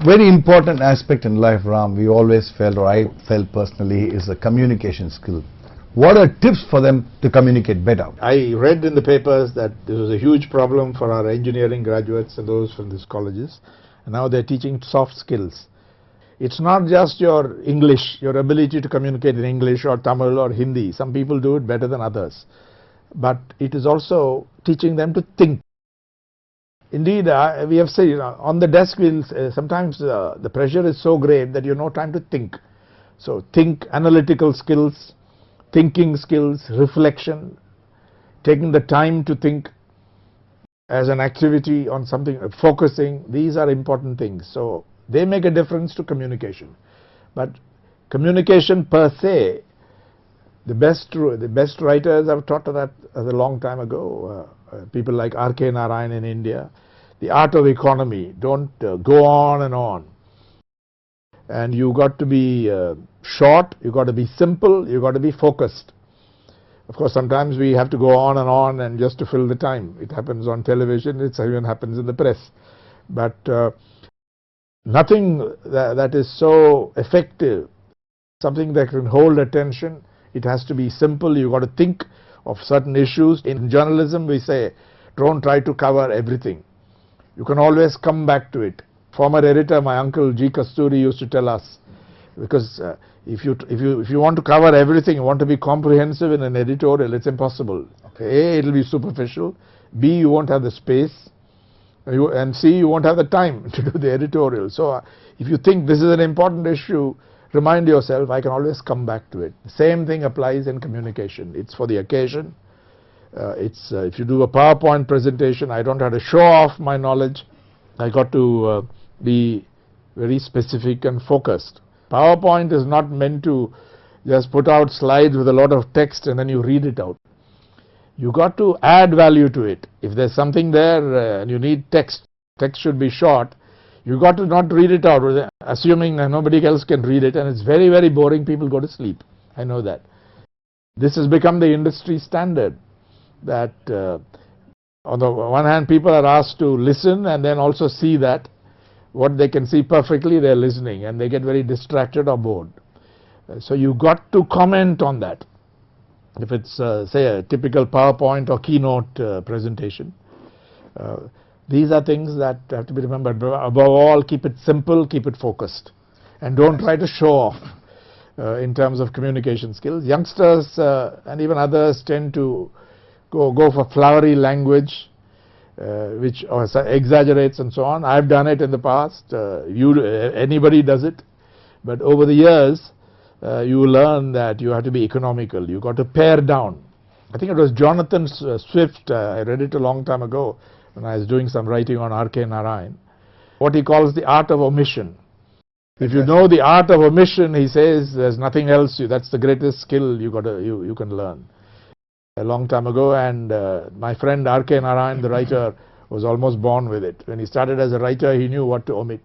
very important aspect in life, Ram, we always felt, or I felt personally, is the communication skill. What are tips for them to communicate better? I read in the papers that this was a huge problem for our engineering graduates and those from these colleges. And now they're teaching soft skills. It's not just your English, your ability to communicate in English or Tamil or Hindi. Some people do it better than others. But it is also teaching them to think. Indeed, we have said, on the desk, sometimes the pressure is so great that you have no time to think. So think, analytical skills, thinking skills, reflection, taking the time to think as an activity on something, focusing, these are important things. So they make a difference to communication. But communication per se, the best writers have taught that a long time ago. People like R.K. Narayan in India. The art of economy, don't go on and on. And you got to be short, you got to be simple, you got to be focused. Of course, sometimes we have to go on and just to fill the time. It happens on television, it even happens in the press. But nothing that is so effective, something that can hold attention, it has to be simple. You got to think of certain issues. In journalism, we say, don't try to cover everything. You can always come back to it. Former editor, my uncle G. Kasturi, used to tell us, because if you want to cover everything, you want to be comprehensive in an editorial, it's impossible. Okay. A, it'll be superficial. B, you won't have the space. And C, you won't have the time to do the editorial. So if you think this is an important issue, remind yourself, I can always come back to it. The same thing applies in communication. It's for the occasion. If you do a PowerPoint presentation, I don't have to show off my knowledge. I got to be very specific and focused. PowerPoint is not meant to just put out slides with a lot of text and then you read it out. You got to add value to it. If there's something there and you need text should be short, you got to not read it out, assuming that nobody else can read it, and it's very, very boring. People go to sleep. I know that. This has become the industry standard, that on the one hand, people are asked to listen and then also see that what they can see perfectly, they're listening, and they get very distracted or bored. So you got to comment on that. If it's say a typical PowerPoint or keynote presentation, these are things that have to be remembered. Above all, keep it simple, keep it focused, and don't try to show off in terms of communication skills. Youngsters and even others tend to go for flowery language, which exaggerates and so on. I've done it in the past. Anybody does it, but over the years, you learn that you have to be economical. You got to pare down. I think it was Jonathan Swift. I read it a long time ago when I was doing some writing on R.K. Narayan. What he calls the art of omission. If you know the art of omission, he says there's nothing else. That's the greatest skill you can learn. A long time ago, and my friend R.K. Narayan, the writer, was almost born with it. When he started as a writer, he knew what to omit.